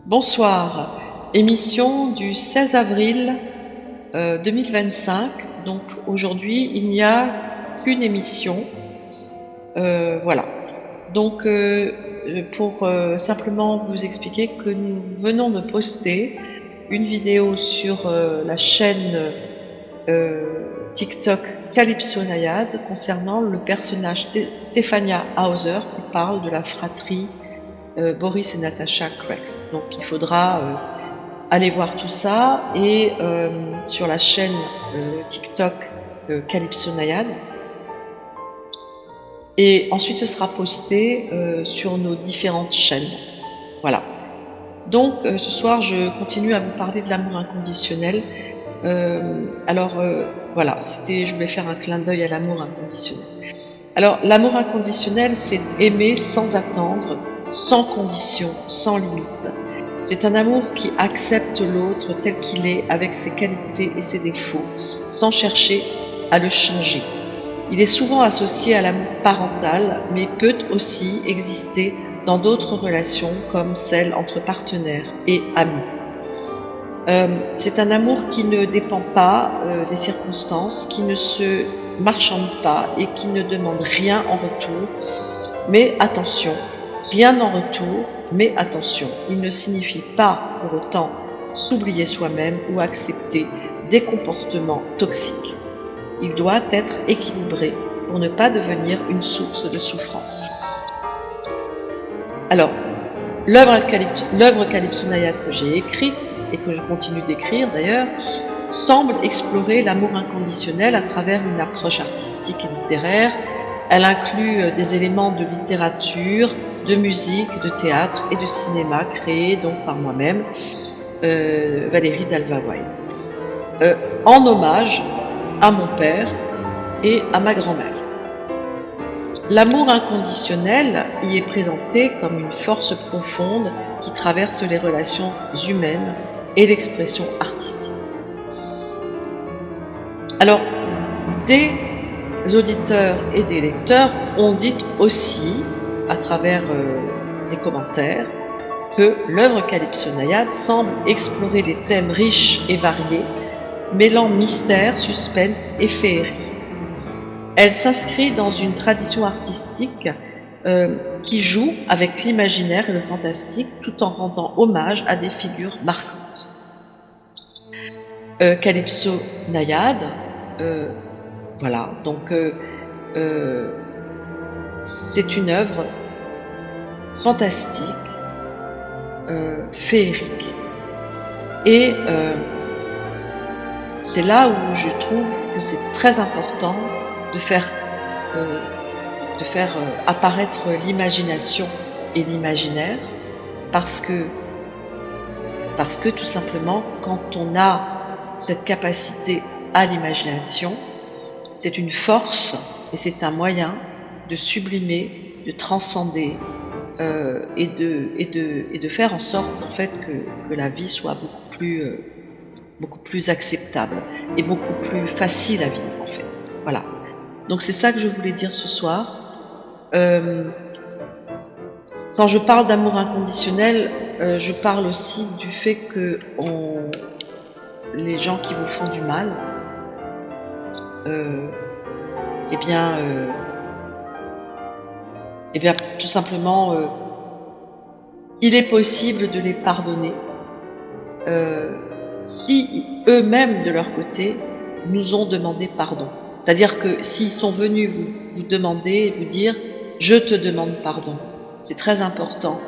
Bonsoir, émission du 16 avril 2025. Donc aujourd'hui, il n'y a qu'une émission. Voilà. Donc pour simplement vous expliquer que nous venons de poster une vidéo sur la chaîne TikTok Calypso Nayade concernant le personnage Stefania Hauser qui parle de la fratrie Boris et Natasha Krex. Donc il faudra aller voir tout ça et sur la chaîne TikTok Calypso Nayade. Et ensuite ce sera posté sur nos différentes chaînes. Voilà. Donc ce soir je continue à vous parler de l'amour inconditionnel. Voilà, je voulais faire un clin d'œil à l'amour inconditionnel. Alors l'amour inconditionnel, c'est aimer sans attendre, sans condition, sans limite. C'est un amour qui accepte l'autre tel qu'il est, avec ses qualités et ses défauts, sans chercher à le changer. Il est souvent associé à l'amour parental, mais peut aussi exister dans d'autres relations, comme celles entre partenaires et amis. C'est un amour qui ne dépend pas des circonstances, qui ne se marchande pas et qui ne demande rien en retour. Mais attention, rien en retour, mais attention, il ne signifie pas pour autant s'oublier soi-même ou accepter des comportements toxiques. Il doit être équilibré pour ne pas devenir une source de souffrance. Alors, l'œuvre Calypso Nayade que j'ai écrite, et que je continue d'écrire d'ailleurs, semble explorer l'amour inconditionnel à travers une approche artistique et littéraire. Elle inclut des éléments de littérature, de musique, de théâtre et de cinéma créés donc par moi-même, Valérie Dalva-Wild, en hommage à mon père et à ma grand-mère. L'amour inconditionnel y est présenté comme une force profonde qui traverse les relations humaines et l'expression artistique. Alors, des auditeurs et des lecteurs ont dit aussi, à travers des commentaires, que l'œuvre Calypso Nayade semble explorer des thèmes riches et variés, mêlant mystère, suspense et féerie. Elle s'inscrit dans une tradition artistique qui joue avec l'imaginaire et le fantastique tout en rendant hommage à des figures marquantes. Calypso Nayade, voilà, donc c'est une œuvre fantastique, féerique. Et c'est là où je trouve que c'est très important de faire apparaître l'imagination et l'imaginaire, parce que tout simplement, quand on a cette capacité à l'imagination, c'est une force et c'est un moyen de sublimer, de transcender et de faire en sorte en fait que la vie soit beaucoup plus acceptable et beaucoup plus facile à vivre en fait. Voilà. Donc c'est ça que je voulais dire ce soir. Quand je parle d'amour inconditionnel, je parle aussi du fait que les gens qui vous font du mal, tout simplement, il est possible de les pardonner si eux-mêmes de leur côté nous ont demandé pardon. C'est-à-dire que s'ils sont venus vous demander, vous dire « je te demande pardon », c'est très important.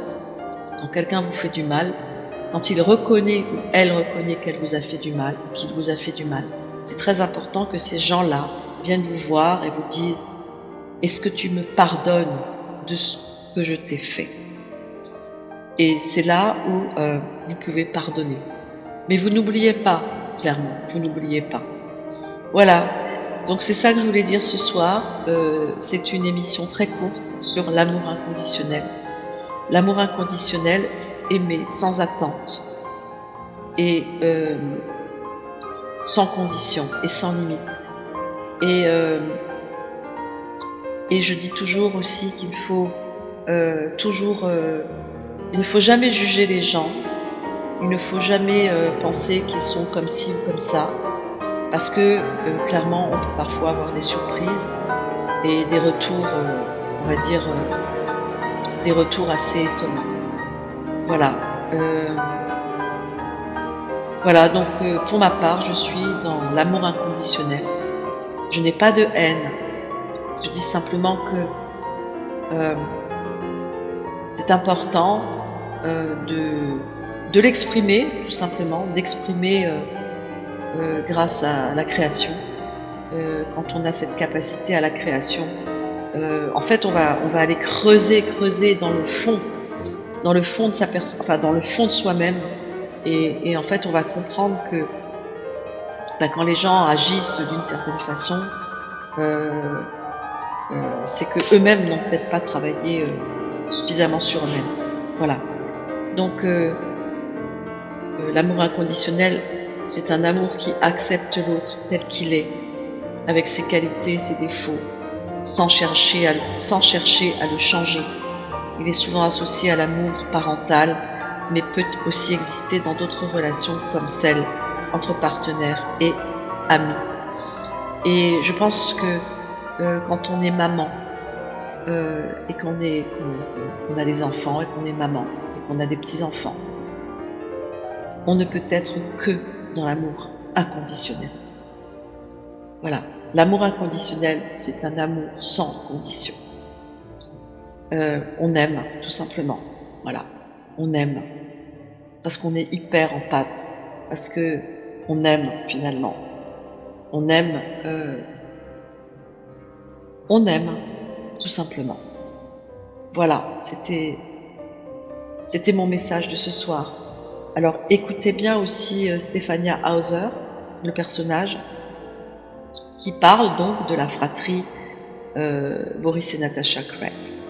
Quand quelqu'un vous fait du mal, quand il reconnaît ou elle reconnaît qu'elle vous a fait du mal, qu'il vous a fait du mal, c'est très important que ces gens-là viennent vous voir et vous disent « est-ce que tu me pardonnes de ce que je t'ai fait ?» Et c'est là où vous pouvez pardonner. Mais vous n'oubliez pas, clairement, vous n'oubliez pas. Voilà. Donc c'est ça que je voulais dire ce soir. C'est une émission très courte sur l'amour inconditionnel. L'amour inconditionnel, c'est aimer sans attente et sans condition et sans limite. Et je dis toujours aussi qu'il faut il ne faut jamais juger les gens Il ne faut jamais penser qu'ils sont comme ci ou comme ça, parce que clairement, on peut parfois avoir des surprises et des retours, on va dire, des retours assez étonnants. Voilà. Voilà, donc pour ma part, je suis dans l'amour inconditionnel. Je n'ai pas de haine. Je dis simplement que c'est important de l'exprimer, tout simplement, d'exprimer grâce à la création. Quand on a cette capacité à la création, en fait, on va aller creuser dans le fond de sa personne, enfin dans le fond de soi-même, et en fait, on va comprendre que quand les gens agissent d'une certaine façon, c'est que eux-mêmes n'ont peut-être pas travaillé suffisamment sur eux-mêmes. Voilà. Donc, l'amour inconditionnel, c'est un amour qui accepte l'autre tel qu'il est, avec ses qualités, ses défauts, sans chercher à le changer. Il est souvent associé à l'amour parental, mais peut aussi exister dans d'autres relations comme celles entre partenaires et amis. Et je pense que quand on est maman et qu'on a des enfants et qu'on est maman et qu'on a des petits-enfants, on ne peut être que dans l'amour inconditionnel. Voilà. L'amour inconditionnel, c'est un amour sans condition. On aime, tout simplement. Voilà. On aime. Parce qu'on est hyper empathe. Parce que on aime, finalement. On aime, tout simplement. Voilà. C'était mon message de ce soir. Alors, écoutez bien aussi Stéphania Hauser, le personnage, qui parle donc de la fratrie Boris et Natasha Krebs.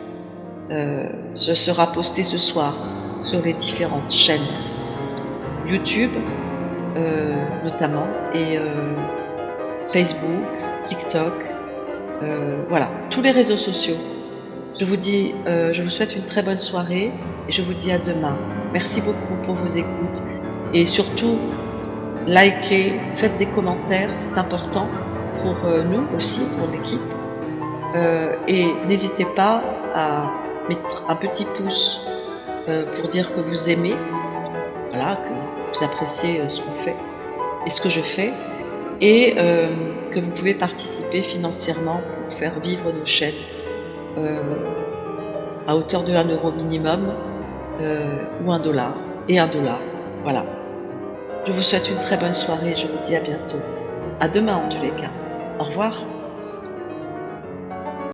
Ce sera posté ce soir sur les différentes chaînes YouTube notamment, et Facebook, TikTok, voilà, tous les réseaux sociaux. Je vous souhaite une très bonne soirée et je vous dis à demain. Merci beaucoup pour vos écoutes et surtout, likez, faites des commentaires, c'est important pour nous aussi, pour l'équipe. Et n'hésitez pas à mettre un petit pouce pour dire que vous aimez, voilà, que vous appréciez ce qu'on fait et ce que je fais, et que vous pouvez participer financièrement pour faire vivre nos chaînes à hauteur de 1 € minimum ou $1 et $1. Voilà. Je vous souhaite une très bonne soirée et je vous dis à bientôt. À demain en tous les cas. Au revoir.